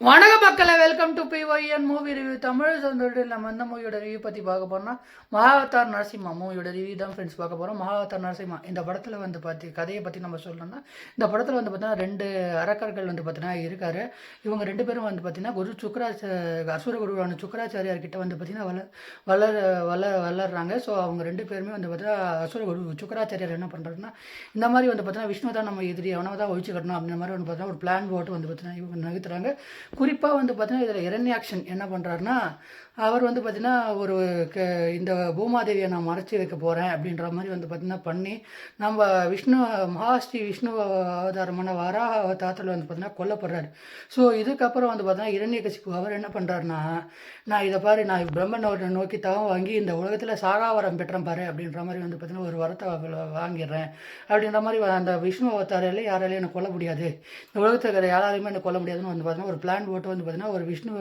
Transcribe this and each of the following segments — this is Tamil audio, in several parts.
வணக்க மக்களை welcome to BYN movie review Tamil சொல்லிட்டு நம்ம எந்த மூவியோட ரிவ்யூ பற்றி பார்க்க போகிறோம்னா மகாவதார் நரசிம்மா மூவியோட ரிவ்யூ தான் ஃப்ரெண்ட்ஸ் பார்க்க போகிறோம். மகாவதார் நரசிம்மா இந்த படத்தில் வந்து கதையை பற்றி நம்ம சொல்லணும்னா இந்த படத்தில் வந்து பார்த்தீங்கன்னா ரெண்டு அரக்கர்கள் வந்து பார்த்தீங்கன்னா இருக்காரு. இவங்க ரெண்டு பேரும் வந்து பார்த்தீங்கன்னா குரு அசுர குருவான சுக்கராச்சாரியார் கிட்ட வந்து பார்த்தீங்கன்னா வளர்றாங்க. ஸோ அவங்க ரெண்டு பேருமே வந்து பார்த்தீங்கன்னா அசுர குரு சுக்கராச்சாரியார் என்ன பண்ணுறாருன்னா இந்த மாதிரி வந்து பார்த்தீங்கன்னா விஷ்ணு தான் நம்ம எதிரி அவனை தான் ஒழிச்சு கட்டணும் அப்படின்ற மாதிரி வந்து பார்த்தீங்கன்னா ஒரு பிளான் போட்டு வந்து பார்த்தீங்கன்னா இவங்க நகர்த்துறாங்க. குறிப்பாக வந்து பார்த்தீங்கன்னா இதில் இரண்யாக்ஷன் என்ன பண்ணுறாருன்னா அவர் வந்து பார்த்திங்கன்னா இந்த பூமாதேவியை நான் மறைச்சி வைக்க போகிறேன் அப்படின்ற மாதிரி வந்து பார்த்திங்கன்னா பண்ணி நம்ம மகாஸ்ரீ விஷ்ணு அவதாரமான வராக அவதாரத்தில் வந்து பார்த்திங்கன்னா கொல்லப்படுறாரு. ஸோ இதுக்கப்புறம் வந்து பார்த்தீங்கன்னா இரண்யகசிப்பு அவர் என்ன பண்ணுறாருன்னா நான் இதை பாரு நான் பிரம்மனை நோக்கி தவம் வாங்கி இந்த உலகத்தில் சாகாவரம் பெற்றேன் பாரு அப்படின்ற மாதிரி வந்து பார்த்திங்கன்னா ஒரு வரத்தை வாங்கிடுறேன் அப்படின்ற மாதிரி அந்த விஷ்ணு அவதாரில் யாராலையும் என்னை கொல்ல முடியாது, இந்த உலகத்தில் யாராலையுமே என்னை கொல்ல முடியாதுன்னு வந்து பார்த்தீங்கன்னா ஒரு பிளான் போட்டு வந்து பார்த்திங்கன்னா ஒரு விஷ்ணு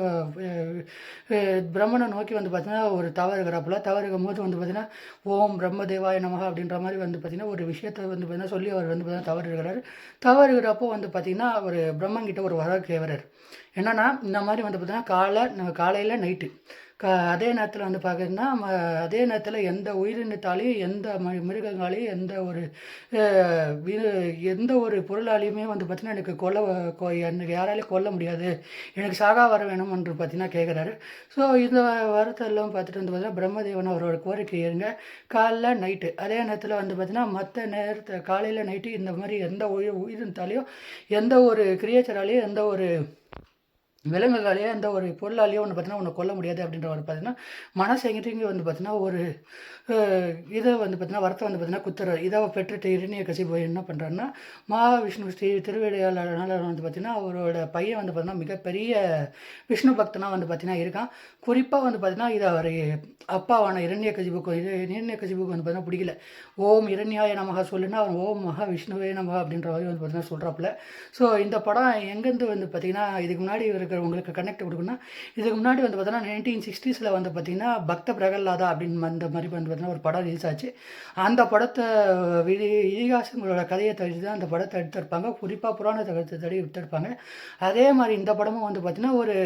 பிரம்மனை நோக்கி வந்து பார்த்தீங்கன்னா ஒரு தவறுக்கும் போது வந்து பார்த்தீங்கன்னா ஓம் பிரம்மதேவாய நமக அப்படின்ற மாதிரி வந்து பார்த்திங்கன்னா ஒரு விஷயத்தை வந்து பார்த்தீங்கன்னா சொல்லி அவர் வந்து பார்த்தீங்கன்னா தவறுகிறப்போ வந்து பார்த்திங்கன்னா ஒரு பிரம்மங்கிட்ட ஒரு வர கேட்குறாரு. என்னென்னா இந்த மாதிரி வந்து பார்த்திங்கன்னா காலையில் நைட்டு அதே நேரத்தில் வந்து பார்க்குறதுன்னா அதே நேரத்தில் எந்த உயிரினத்தாலையும் எந்த மிருகங்களாலையும் எந்த ஒரு பொருளாலையுமே வந்து பார்த்திங்கன்னா எனக்கு யாராலையும் கொல்ல முடியாது, எனக்கு சாகா வர வேணும் என்று பார்த்தீங்கன்னா கேட்குறாரு. ஸோ இந்த வரத்தெல்லாம் பார்த்துட்டு வந்து பார்த்தீங்கன்னா பிரம்மதேவன் அவரோட கோரிக்கை ஏறுங்க காலைல நைட்டு அதே நேரத்தில் வந்து பார்த்திங்கன்னா மற்ற நேரத்தை காலையில் நைட்டு இந்த மாதிரி எந்த உயிரினத்தாலையும் எந்த ஒரு கிரியேச்சராலையும் எந்த ஒரு விலங்குகளையோ எந்த ஒரு பொருளாலேயோ ஒன்று பார்த்தீங்கன்னா ஒன்று கொல்ல முடியாது அப்படின்ற ஒரு பார்த்தீங்கன்னா மனசெங்கிட்டிங்க வந்து பார்த்தீங்கன்னா ஒரு இதை வந்து பார்த்தீங்கன்னா வரத்தை வந்து பார்த்தீங்கன்னா குத்துறாரு. இதை பெற்றுட்டு இரண்யகசிபு என்ன பண்ணுறாருன்னா மகாவிஷ்ணு ஸ்ரீ திருவிளையாளனால் வந்து பார்த்திங்கன்னா அவரோட பையன் வந்து பார்த்தீங்கன்னா மிகப்பெரிய விஷ்ணு பக்தனாக வந்து பார்த்திங்கன்னா இருக்கான். குறிப்பாக வந்து பார்த்திங்கன்னா இதை அவர் அப்பாவான இரண்யகசிபுக்கு வந்து பார்த்தீங்கன்னா பிடிக்கல. ஓம் இரண்யாய நமக சொல்லுன்னா அவன் ஓம் மகா விஷ்ணுவே நமக அப்படின்ற மாதிரி வந்து பார்த்தீங்கன்னா சொல்கிறாப்புல. ஸோ இந்த படம் எங்கேருந்து வந்து பார்த்திங்கன்னா இதுக்கு முன்னாடி இருக்கிறவங்களுக்கு கனெக்ட் கொடுக்கணும்னா இதுக்கு முன்னாடி வந்து பார்த்தீங்கன்னா 1960s வந்து பார்த்திங்கன்னா பக்த பிரகல்லாதா அப்படின்னு அந்த மாதிரி வந்து பார்த்தீங்கன்னா ஒரு படம் ரிலீஸ் ஆச்சு. அந்த படத்தை இதிகாசங்களோட கதையை தடுத்து தான் அந்த படத்தை எடுத்திருப்பாங்க. குறிப்பாக புராணத்தை தடி எடுத்திருப்பாங்க. அதே மாதிரி இந்த படமும் வந்து பார்த்திங்கன்னா ஒரு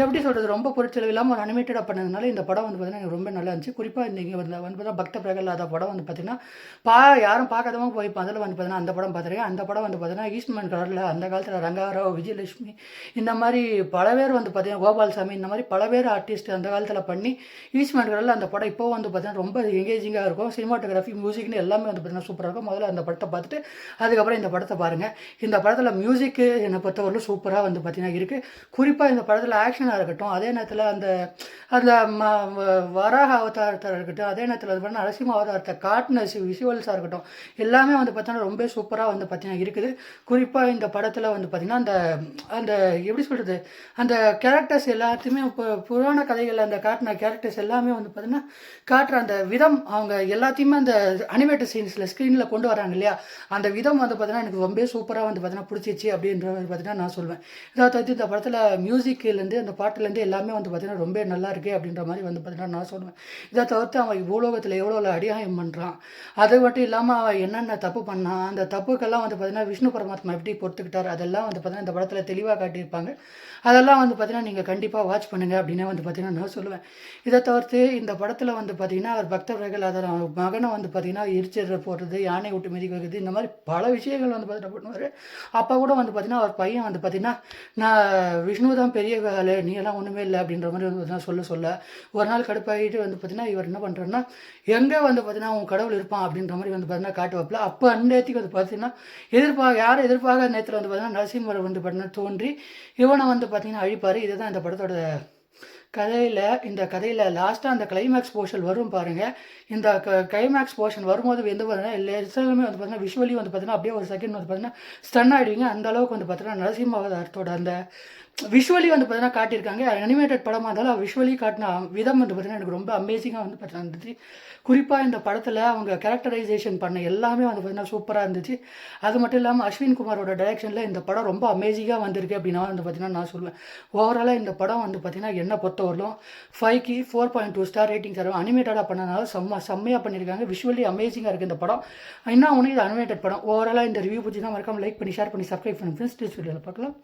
எப்படி சொல்கிறது ரொம்ப பொருட்செலவு இல்லாமல் ஒரு அனிமேட்டடாக பண்ணதுனால இந்த படம் வந்து பார்த்திங்கன்னா எனக்கு ரொம்ப நல்லா இருந்துச்சு. குறிப்பாக நீங்கள் வந்து பார்த்தீங்கன்னா பக்த பிரகல்லாதா படம் வந்து பார்த்திங்கன்னா யாரும் பார்க்காதவங்க போய் அதில் வந்து பார்த்திங்கன்னா அந்த படம் பார்த்துருக்கேன். அந்த படம் வந்து பார்த்திங்கன்னா ஈஸ்ட்மேன் கலரில் அந்த காலத்தில் ரங்காராவ், விஜயலட்சுமி இந்த மாதிரி பல பேர் வந்து பார்த்திங்கன்னா கோபால்சாமி இந்த மாதிரி பல பேர் ஆர்டிஸ்ட் அந்த காலத்தில் பண்ணி ஈஸ்ட்மேன் கலரில் அந்த படம் இப்போ வந்து பார்த்திங்கன்னா ரொம்ப எங்கேஜிங்காக இருக்கும். சினிமாட்டோகிராஃபி மியூசிக்னு எல்லாமே வந்து பார்த்திங்கன்னா சூப்பராக இருக்கும். முதல்ல அந்த படத்தை பார்த்துட்டு அதுக்கப்புறம் இந்த படத்தை பாருங்கள். இந்த படத்தில் மியூசிக்கு என்னை பொறுத்தவரைக்கும் சூப்பராக வந்து பார்த்திங்கன்னா இருக்குது. குறிப்பாக இந்த படத்தில் ஆக்ஷனாக இருக்கட்டும், அதே நேரத்தில் அந்த வராக அவதாரத்தாக இருக்கட்டும், அதே நேரத்தில் அது பண்ண நரசிம்ம அவதாரத்தை காட்டின விஷுவல்ஸாக இருக்கட்டும், எல்லாமே வந்து பார்த்தீங்கன்னா ரொம்ப சூப்பராக வந்து பார்த்தீங்கன்னா இருக்குது. குறிப்பாக இந்த படத்தில் வந்து பார்த்திங்கன்னா அந்த அந்த எப்படி சொல்கிறது அந்த கேரக்டர்ஸ் எல்லாத்தையுமே இப்போ புராண கதைகளில் அந்த காட்டின கேரக்டர்ஸ் எல்லாமே வந்து பார்த்திங்கன்னா காட்டுற அந்த விதம் அவங்க எல்லாத்தையுமே அந்த அனிமேட்டட் சீன்ஸில் ஸ்க்ரீனில் கொண்டு வராங்க இல்லையா, அந்த விதம் வந்து பார்த்திங்கன்னா எனக்கு ரொம்ப சூப்பராக வந்து பார்த்திங்கன்னா பிடிச்சிச்சு அப்படின்ற பார்த்திங்கன்னா நான் சொல்வேன். இதை இந்த படத்தில் மியூசிக்லேருந்து அந்த பாட்டுலேருந்து எல்லாமே வந்து பார்த்திங்கன்னா ரொம்ப நல்லா இருக்குது அப்படின்ற மாதிரி வந்து பார்த்திங்கன்னா நான் சொல்லுவேன். இதை தவிர்த்து அவன் பூலோகத்தில் எவ்வளோ அடியாயம் பண்ணுறான், அது மட்டும் இல்லாமல் அவன் என்னென்ன தப்பு பண்ணான், அந்த தப்புக்கெல்லாம் வந்து பார்த்திங்கன்னா விஷ்ணு பரமாத்மா எப்படி பொறுத்துக்கிட்டார் அதெல்லாம் வந்து பார்த்திங்கன்னா இந்த படத்தில் தெளிவாக காட்டியிருப்பாங்க. அதெல்லாம் வந்து பார்த்திங்கன்னா நீங்கள் கண்டிப்பாக வாட்ச் பண்ணுங்கள் அப்படின்னு வந்து பார்த்திங்கன்னா நான் சொல்லுவேன். இதை தவிர்த்து இந்த படத்தில் வந்து பார்த்திங்கன்னா அவர் பக்த பிரகலாதர் மகனை வந்து பார்த்திங்கன்னா எரிச்சிட போடுறது, யானை விட்டு மிதிக்க வைக்கிறது, இந்த மாதிரி பல விஷயங்கள் வந்து பார்த்திங்கன்னா பண்ணுவார். அப்போ கூட வந்து பார்த்திங்கன்னா அவர் பையன் வந்து பார்த்திங்கன்னா நான் விஷ்ணு தான் பெரிய வேலை, நீ எல்லாம் ஒன்றுமே இல்லை அப்படின்ற மாதிரி வந்து பார்த்திங்கன்னா சொல்ல ஒரு நாள் கடுப்பாகிட்டு வந்து பார்த்திங்கன்னா இவர் என்ன பண்ணுறாருன்னா எங்கே வந்து பார்த்திங்கன்னா உன் கடவுள் இருப்பான் அப்படின்ற மாதிரி வந்து பார்த்திங்கன்னா காட்டுவாப்பில். அப்போ அந்நேரத்துக்கு வந்து பார்த்திங்கன்னா யாரும் எதிர்பார்க்காத நேரத்தில் வந்து பார்த்திங்கன்னா நரசிம்மர் வந்து பார்த்திங்கன்னா தோன்றி இவனை வந்து பார்த்திங்கன்னா அழிப்பார். இதுதான் இந்த படத்தோட இந்த கதையில் லாஸ்ட்டாக அந்த கிளைமேக்ஸ் போர்ஷன் வரும் பாருங்கள். இந்த கிளைமேக்ஸ் போர்ஷன் வரும்போது எந்த பார்த்தீங்கன்னா எல்லாமே வந்து பார்த்திங்கன்னா விஷுவலி வந்து பார்த்திங்கன்னா அப்படியே ஒரு செகண்ட் வந்து பார்த்திங்கன்னா ஸ்டன் ஆகிடுவீங்க. அந்த அளவுக்கு வந்து பார்த்திங்கன்னா நரசிம்ம அவதாரத்தோட அந்த விஷுவலி வந்து பார்த்திங்கன்னா காட்டியிருக்காங்க. அனிமேட்டட் படமாக இருந்தாலும் விஷுவலி காட்டின விதம் வந்து பார்த்திங்கன்னா எனக்கு ரொம்ப அமேசிங்காக வந்து பார்த்திங்கன்னா இருந்துச்சு. குறிப்பாக இந்த படத்தில் அவங்க கேரக்டரைசேஷன் பண்ண எல்லாமே வந்து பார்த்திங்கன்னா சூப்பராக இருந்துச்சு. அது மட்டும் இல்லாமல் அஸ்வின் குமாரோட டைரக்ஷனில் இந்த படம் ரொம்ப அமேசிங்காக வந்திருக்கு அப்படின்னா வந்து பார்த்திங்கன்னா நான் சொல்லுவேன். ஓவராலாக இந்த படம் வந்து பார்த்திங்கன்னா என்ன பொறுத்தவரையிலும் 5க்கு 4.2 ஸ்டார் ரேட்டிங் தரும். அனிமேட்டடாக பண்ணனால செம்மையாக பண்ணியிருக்காங்க. விஷுவலி அமேசிங்காக இருக்குது இந்த படம். இன்னும் ஒன்று இது அனிமேட்டட் படம். ஓவராலாக இந்த ரிவ்யூ பற்றி தான் மறக்காமல் லைக் பண்ணி ஷேர் பண்ணி சப்ஸ்கிரைப் பண்ணி ஃப்ரெண்ட்ஸ் வீடியோவில் பார்க்கலாம்.